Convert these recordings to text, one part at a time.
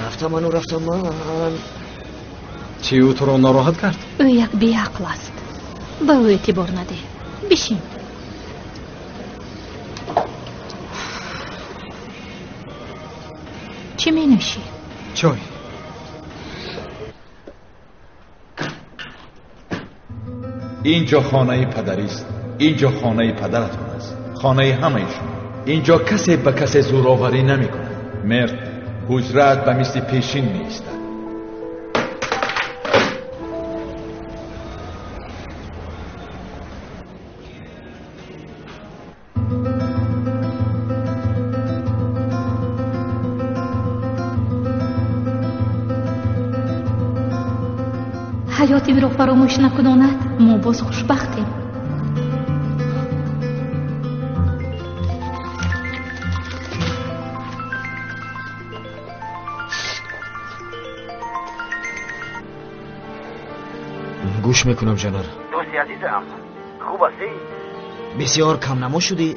رفتم من. چی او تو را ناراحت کرد؟ او یک بیعقل است. به او اعتبار نده. بشین. چی می نوشی؟ چای. اینجا خانه پدری است. اینجا خانه پدرتون است. خانه همه شما. اینجا کسی به کسی زورآوری نمی کند. مرد حجرت به مثل پیشین نیست. حیات این رو فراموش نکناند ما باز خوشبختیم. گوش میکنم جنر. دوستی عزیزم خوب هستی؟ بسیار کم نما شدی؟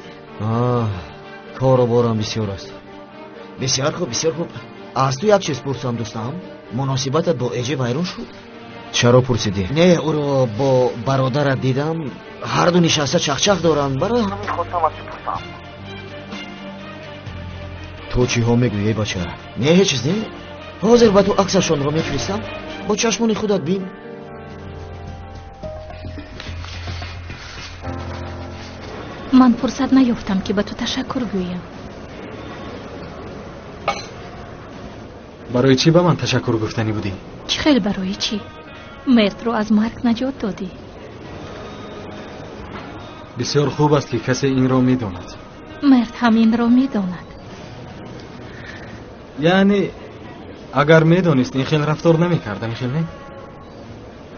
کار و بارم بسیار است. بسیار خوب. از تو یک چیز پرسم دوستم. مناسبتت با ایجی ویرون شد؟ چرا پرسیدی؟ نه او رو با برادرت دیدم هر دو نشسته چخچخ دارن. برای همین خواستم از تو پرسم. تو چی ها میگویی بچه؟ نه هیچ چیز نه. حاضر به تو عکسشون رو میفرستم با چشمون خودت بین. من فرصت نیافتم که به تو تشکر گویم. برای چی به من تشکر گفتنی بودی؟ چه خیلی برای چی؟ مرد رو از مرگ نجات دادی. بسیار خوب است که کسی این را میداند. مرد همین را میداند. یعنی اگر میدانست این خیلی رفتار نمیکرد. این خیلی نه؟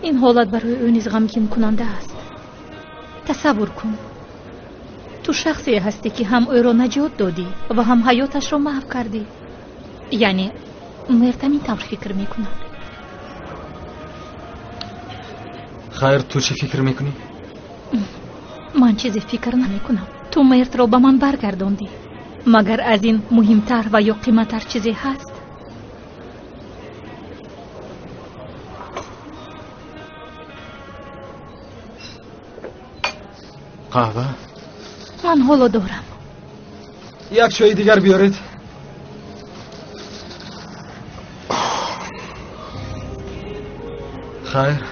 این حالت برای او نیز غمگین کننده است. تصور کن تو شخصی هستی که هم او را نجات دادی و هم حیاتش را محو کردی. یعنی مرد همین طور فکر میکند. خیر تو چی فکر میکنی؟ من چیزی فکر نمیکنم. تو مرد را به من برگرداندی. مگر از این مهمتر و یا قیمتر چیزی هست؟ قهوه؟ من حالا دارم. یک چای دیگر بیارید. خیر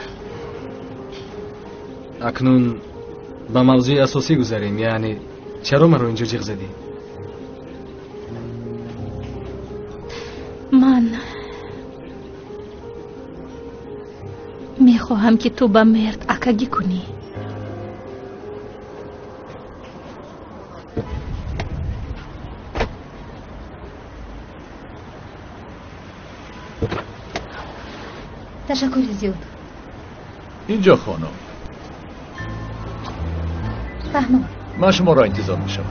اکنون به موضوع اساسی گذاریم. یعنی چرا من رو اینجا جیغ زدی؟ من میخواهم که تو به مرد اکگی کنی. تشکر زیاد. اینجا خانم. فهمم. من شما را انتظار میشم.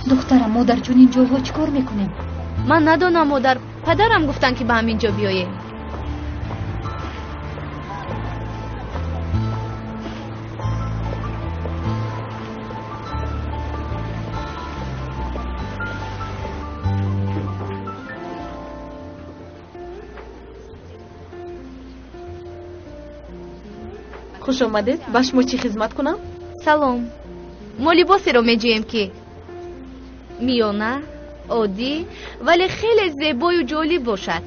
دخترم مادر جون اینجا ها چیکار میکنیم؟ من ندانم مادر. پدرم گفتن که به همینجا بیاییم. خوش آمدید. به شما چی خدمت کنم؟ سلام. ما لباسی رو میجوییم که میانه عادی ولی خیلی زیبای و جالب باشد.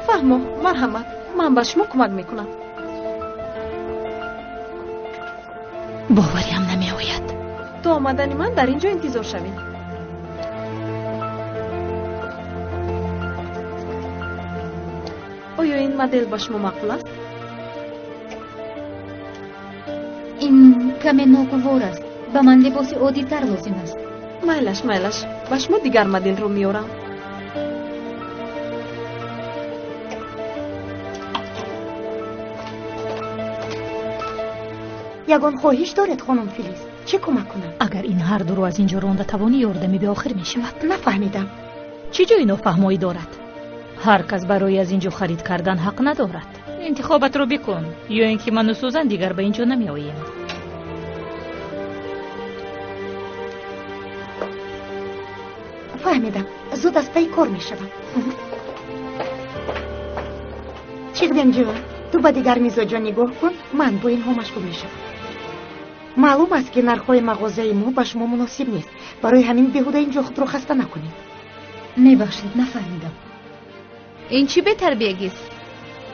فهمم. مرحمت. من به شما کمک میکنم. باوریم نمی آید. تو آمدن من در اینجا انتظار شوید. آیا این مدل به شما مقبول است؟ این کمی ناگوار است. به من لباس عادی تر لازم است. میلش به شما دیگر مدل رو میارم. یگان خواهش دارد خانم فیلیس. چه کمک کنم؟ اگر این هر دو رو از اینجا رانده توانی یاردمی به آخر می شود. نفهمیدم. چی جای نافهمایی دارد؟ هر کس برای از اینجا خرید کردن حق ندارد. انتخابت رو بکن یا اینکه من و سوزن دیگر به اینجا نمی آییم. فهمیدم. زود از پی کار میشوم. چیغدیم جون، تو با دیگر میزاجا نگاه کن. من با اینها مشغول میشم. معلوم است که نرخ‌های مغازه ما با شما مناسب نیست. برای همین بیهوده اینجا خود رو خسته نکنید. میبخشید نفهمیدم. این چی به تربیگیست؟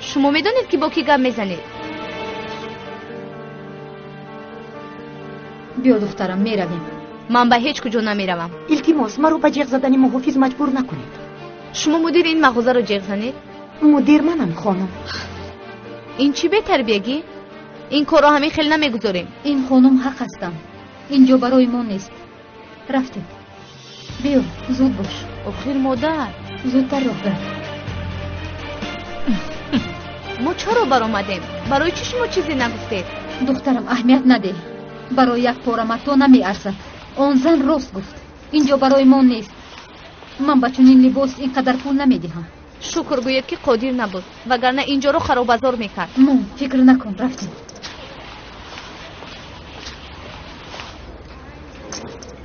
شما میدونید که با کی گپ میزنید؟ بیا دخترم میرویم. من به هیچ کجا نمیروم. التماس مرا به جیغ زدن محافظ مجبور نکنید. شما مدیر این مغازه رو جیغ زنید؟ مدیر منم خانم. این چی به تربیگی؟ این کارو همین خیلی نمیگذاریم. این خانم حق هستم. اینجا برای ما نیست. رفتیم. بیا زود باش. آخر مادر زودتر راه بر. ما چرا برآمدیم؟ برای چی شما چیزی نگفتید؟ دخترم اهمیت نده. برای یک پاره متا نمیارزد. آن زن راست گفت. اینجا برای ما نیست. من با چنین لباس اینقدر پول نمیدهم. شکر گوید که قادر نبود، وگرنه اینجا رو خراب بازار میکرد. فکر نکن. رفتیم.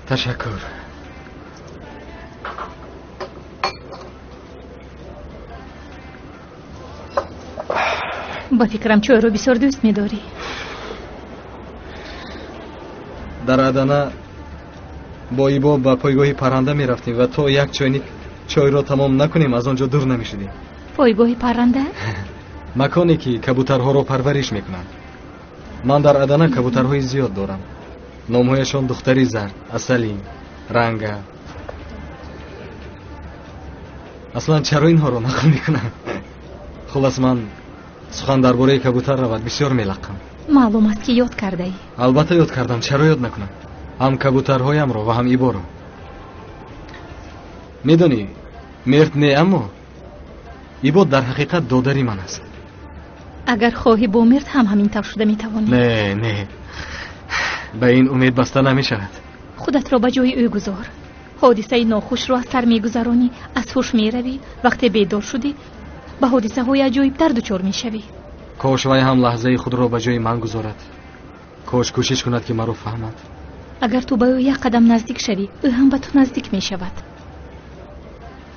تشکر. با فکرم چای رو بسیار دوست می‌داری. در ادنه با ایبا به پایگاه پرنده می‌رفتیم و تا یک چایnik چای را تمام نکنیم از آنجا دور نمی‌شدیم. پایگاه پرنده؟ مکانی که کبوترها را پرورش می‌کنند. من در ادنه کبوترهای زیاد دارم. نامهایشان دختری زرد، اصلی، رنگه. اصلا چرا اینها را نقل می‌کنم؟ خلاص من سخن درباره کبوتر را بسیار می‌لقم. معلوم است که یاد کرده ای. البته یاد کردم. چرا یاد نکنم؟ هم کبوترهایم را و هم ایبا را. میدونی مرد نه، اما ایبا در حقیقت دادری من است. اگر خواهی با مرد هم همین طور شده میتوانی. نه به این امید بسته نمیشود. خودت را به جای او گذار. حادثه ناخوش را از سر میگذرانی، از هوش میروی. وقتی بیدار شدی به حادثه های عجایب‌تر دچار میشوی. کاش وی هم لحظه خود را به جای من گذارد. کاش کوشش کند که مرا فهمد. اگر تو به او یک قدم نزدیک شوی، او هم به تو نزدیک میشود.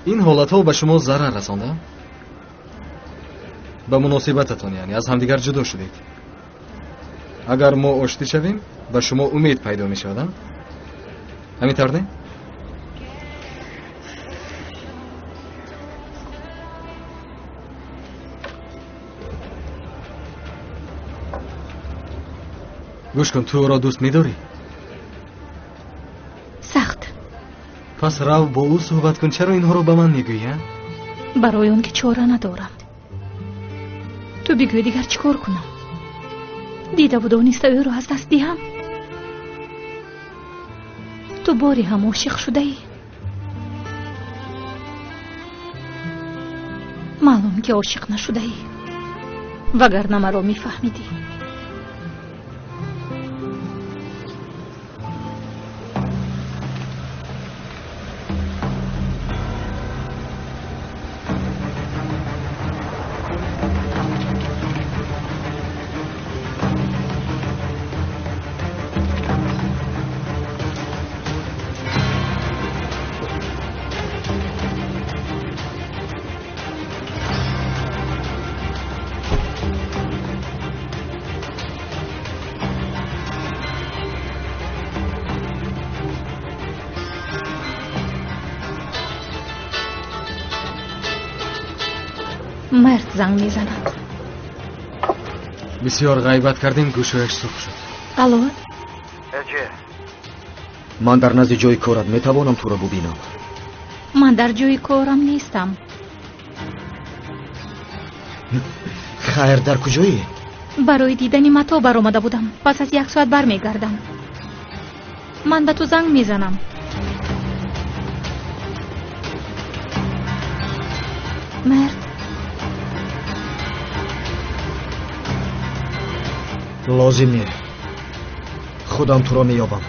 این حالتها به شما ضرر رسانده؟ به مناسبتتان یعنی از همدیگر جدا شدید. اگر ما آشتی شویم به شما امید پیدا می شود. همین طور نه؟ گوش کن، تو او را دوست می داری؟ سخت. پس رو با او صحبت کن. چرا اینها رو به من میگویی؟ برای اون که چاره ندارم. تو بگوی دیگر چیکار کنم؟ دیده و دانسته او را از دست دهم. تو باری هم عاشق شده ای. معلوم که عاشق نشده ای، وگرنه مرا میفهمیدی. مرد زنگ میزند. بسیار غیبت کردیم، گوشویش سرخ شد. الو؟ اجه من در نزد جای کارت میتوانم تو را ببینم؟ من در جای کارم نیستم. خیر در کجایی؟ برای دیدن متا برآمده بودم. پس از 1 ساعت برمیگردم. من به تو زنگ میزنم. مرد لازم نیست. خودم تو را مییابم.